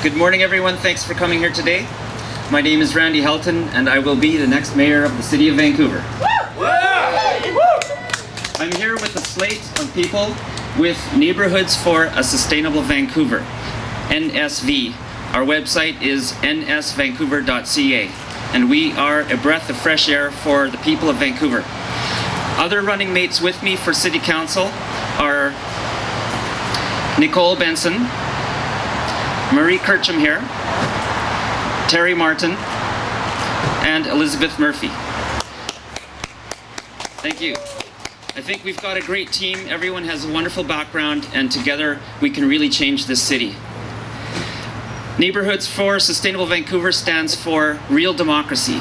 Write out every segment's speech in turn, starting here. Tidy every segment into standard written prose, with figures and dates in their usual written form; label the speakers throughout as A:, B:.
A: Good morning, everyone. Thanks for coming here today. My name is Randy Helten, and I will be the next mayor of the City of Vancouver. I'm here with a slate of people with Neighbourhoods for a Sustainable Vancouver, NSV. Our website is nsvancouver.ca, and we are a breath of fresh air for the people of Vancouver. Other running mates with me for City Council are Nicole Benson, Marie Kerchum here, Terry Martin, and Elizabeth Murphy. Thank you. I think we've got a great team. Everyone has a wonderful background, and together we can really change this city. Neighbourhoods for Sustainable Vancouver stands for real democracy,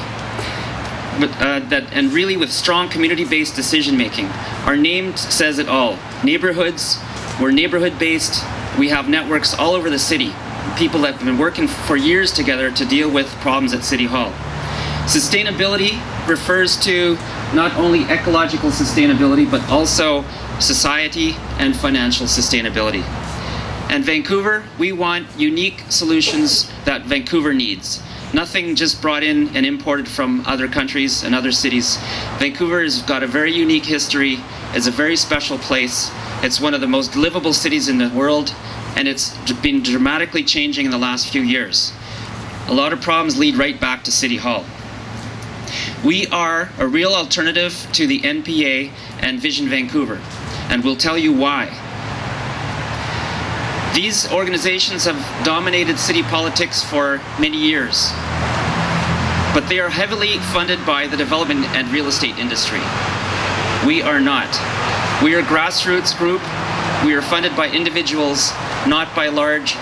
A: and really with strong community-based decision-making. Our name says it all. Neighbourhoods, we're neighbourhood-based. We have networks all over the city. People that have been working for years together to deal with problems at City Hall. Sustainability refers to not only ecological sustainability, but also society and financial sustainability. And Vancouver, we want unique solutions that Vancouver needs. Nothing just brought in and imported from other countries and other cities. Vancouver has got a very unique history. It's a very special place. It's one of the most livable cities in the world, and it's been dramatically changing in the last few years. A lot of problems lead right back to City Hall. We are a real alternative to the NPA and Vision Vancouver, and we'll tell you why. These organizations have dominated city politics for many years, but they are heavily funded by the development and real estate industry. We are not. We are a grassroots group. We are funded by individuals, not by large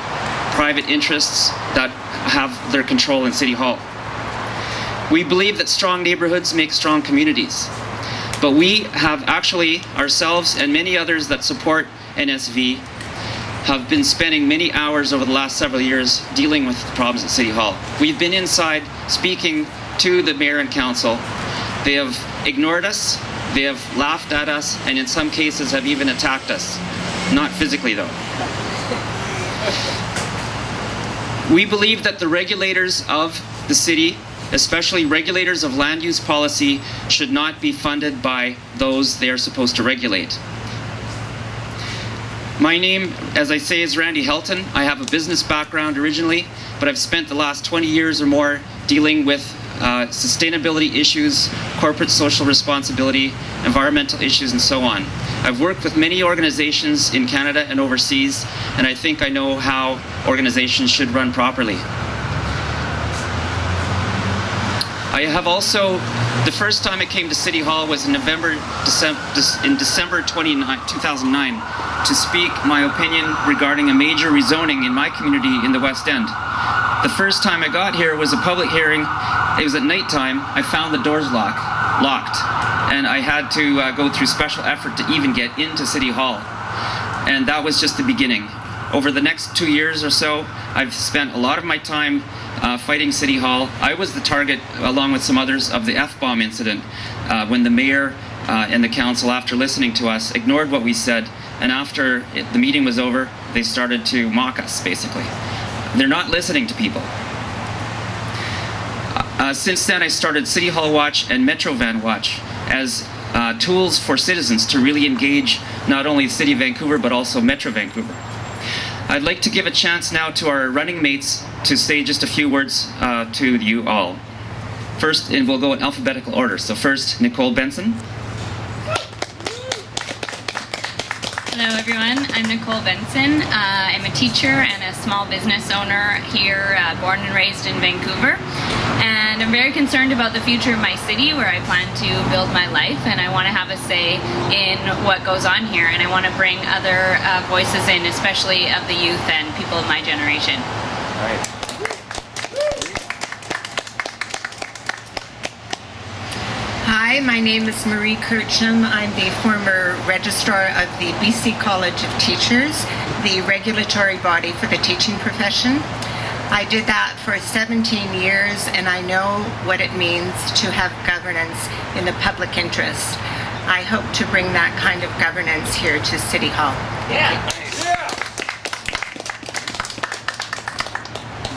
A: private interests that have their control in City Hall. We believe that strong neighborhoods make strong communities, but we have actually, ourselves and many others that support NSV, have been spending many hours over the last several years dealing with the problems at City Hall. We've been inside speaking to the mayor and council. They have ignored us, they have laughed at us, and in some cases have even attacked us. Not physically, though. We believe that the regulators of the city, especially regulators of land use policy, should not be funded by those they are supposed to regulate. My name, as I say, is Randy Helten. I have a business background originally, but I've spent the last 20 years or more dealing with sustainability issues, corporate social responsibility, environmental issues, and so on. I've worked with many organizations in Canada and overseas, and I think I know how organizations should run properly. I have also, the first time I came to City Hall was in December 2009 to speak my opinion regarding a major rezoning in my community in the West End. The first time I got here was a public hearing. It was at nighttime. I found the doors locked, and I had to go through special effort to even get into City Hall. And that was just the beginning. Over the next 2 years or so, I've spent a lot of my time fighting City Hall. I was the target, along with some others, of the F-bomb incident when the mayor and the council, after listening to us, ignored what we said, and after the meeting was over, they started to mock us, basically. They're not listening to people. Since then, I started City Hall Watch and Metro Van Watch as tools for citizens to really engage not only the City of Vancouver, but also Metro Vancouver. I'd like to give a chance now to our running mates to say just a few words to you all. First, and we'll go in alphabetical order. So first, Nicole Benson.
B: Hello everyone, I'm Nicole Benson. I'm a teacher and a small business owner here, born and raised in Vancouver. And I'm very concerned about the future of my city, where I plan to build my life, and I want to have a say in what goes on here, and I want to bring other voices in, especially of the youth and people of my generation.
A: All right.
C: Hi, my name is Marie Kerchum. I'm the former registrar of the BC College of Teachers, the regulatory body for the teaching profession. I did that for 17 years, and I know what it means to have governance in the public interest. I hope to bring that kind of governance here to City Hall.
B: Yeah.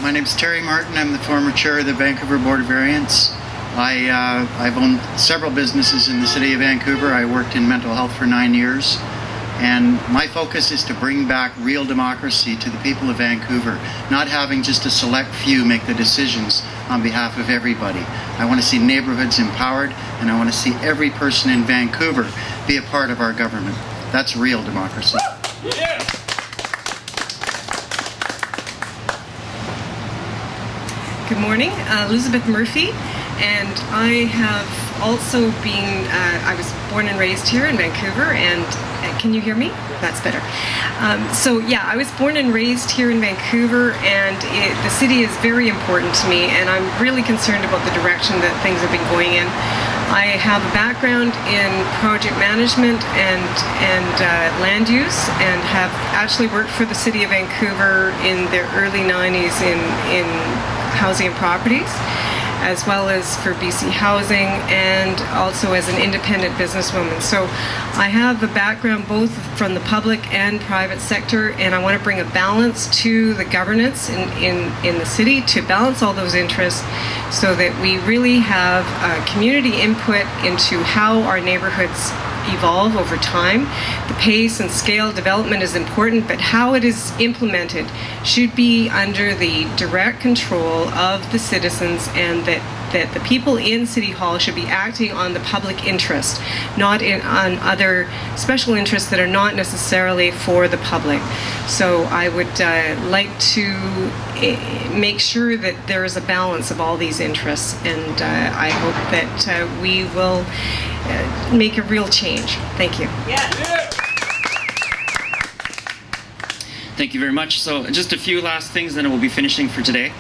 D: My name's Terry Martin. I'm the former chair of the Vancouver Board of Variance. I've owned several businesses in the city of Vancouver. I worked in mental health for 9 years. And my focus is to bring back real democracy to the people of Vancouver, not having just a select few make the decisions on behalf of everybody. I want to see neighborhoods empowered, and I want to see every person in Vancouver be a part of our government. That's real democracy.
E: Yeah.
F: Good morning, Elizabeth Murphy, and I have also been, I was born and raised here in Vancouver, and can you hear me? That's better. So yeah, I was born and raised here in Vancouver, and the city is very important to me, and I'm really concerned about the direction that things have been going in. I have a background in project management and land use, and have actually worked for the city of Vancouver in the early 90s in housing and properties, as well as for BC Housing, and also as an independent businesswoman. So I have a background both from the public and private sector, and I want to bring a balance to the governance in the city, to balance all those interests so that we really have community input into how our neighborhoods evolve over time. The pace and scale of development is important, but how it is implemented should be under the direct control of the citizens, and that the people in City Hall should be acting on the public interest, not on other special interests that are not necessarily for the public. So I would like to make sure that there is a balance of all these interests, and I hope that we will make a real change. Thank you.
E: Yeah.
A: Thank you very much. So just a few last things, then we'll be finishing for today.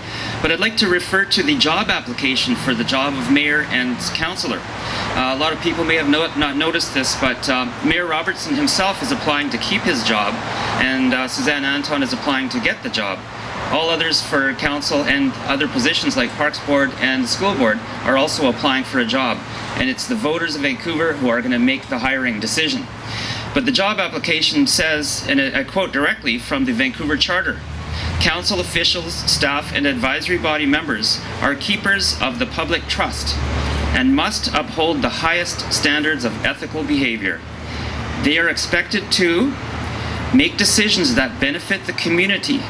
A: But I'd like to refer to the job application for the job of mayor and councillor. A lot of people may have not noticed this, but Mayor Robertson himself is applying to keep his job, and Suzanne Anton is applying to get the job. All others for council and other positions like Parks Board and the School Board are also applying for a job. And it's the voters of Vancouver who are going to make the hiring decision. But the job application says, and I quote directly from the Vancouver Charter, "Council officials, staff, and advisory body members are keepers of the public trust and must uphold the highest standards of ethical behavior. They are expected to make decisions that benefit the community,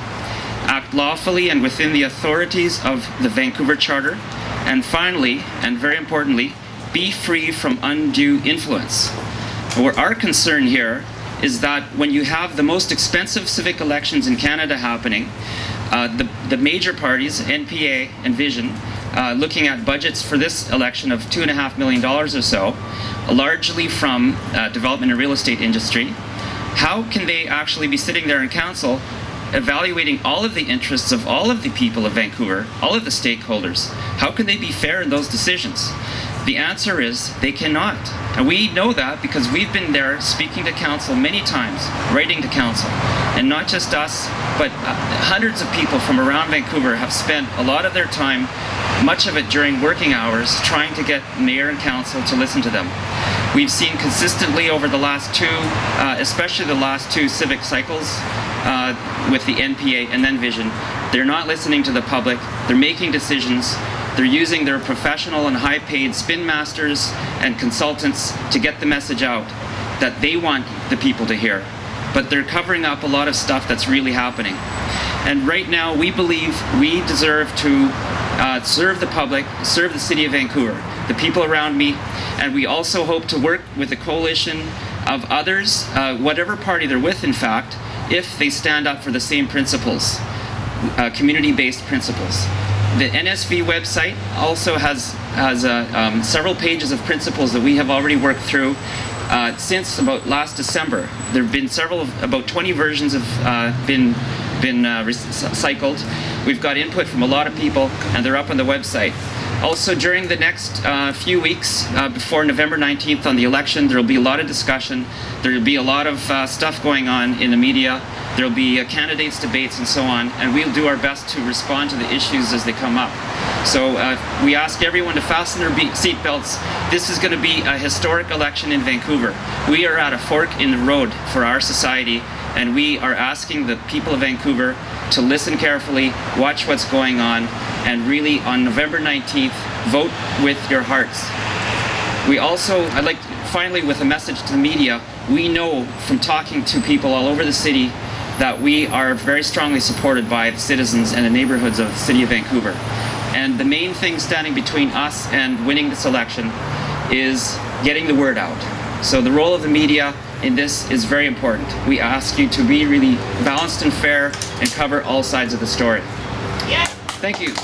A: act lawfully and within the authorities of the Vancouver Charter, and finally, and very importantly, be free from undue influence." Where our concern here is that when you have the most expensive civic elections in Canada happening, the major parties, NPA and Vision, looking at budgets for this election of $2.5 million or so, largely from development and real estate industry, how can they actually be sitting there in council evaluating all of the interests of all of the people of Vancouver, all of the stakeholders? How can they be fair in those decisions? The answer is they cannot. And we know that because we've been there speaking to council many times, writing to council. And not just us, but hundreds of people from around Vancouver have spent a lot of their time, much of it during working hours, trying to get mayor and council to listen to them. We've seen consistently over the last two, especially the last two civic cycles, with the NPA and then Vision, they're not listening to the public, they're making decisions, they're using their professional and high-paid spin masters and consultants to get the message out that they want the people to hear. But they're covering up a lot of stuff that's really happening. And right now, we believe we deserve to serve the public, serve the city of Vancouver, the people around me, and we also hope to work with a coalition of others, whatever party they're with, in fact, if they stand up for the same principles, community-based principles. The NSV website also has several pages of principles that we have already worked through since about last December. There have been about 20 versions have been recycled. We've got input from a lot of people, and they're up on the website. Also, during the next few weeks before November 19th on the election, there will be a lot of discussion. There will be a lot of stuff going on in the media. There will be candidates' debates and so on, and we'll do our best to respond to the issues as they come up. So we ask everyone to fasten their seatbelts. This is going to be a historic election in Vancouver. We are at a fork in the road for our society, And we are asking the people of Vancouver to listen carefully, watch what's going on, and really on November 19th, vote with your hearts. We also, I'd like, finally, with a message to the media, we know from talking to people all over the city that we are very strongly supported by the citizens and the neighborhoods of the city of Vancouver. And the main thing standing between us and winning this election is getting the word out. So the role of the media in this is very important. We ask you to be really balanced and fair and cover all sides of the story. Thank you.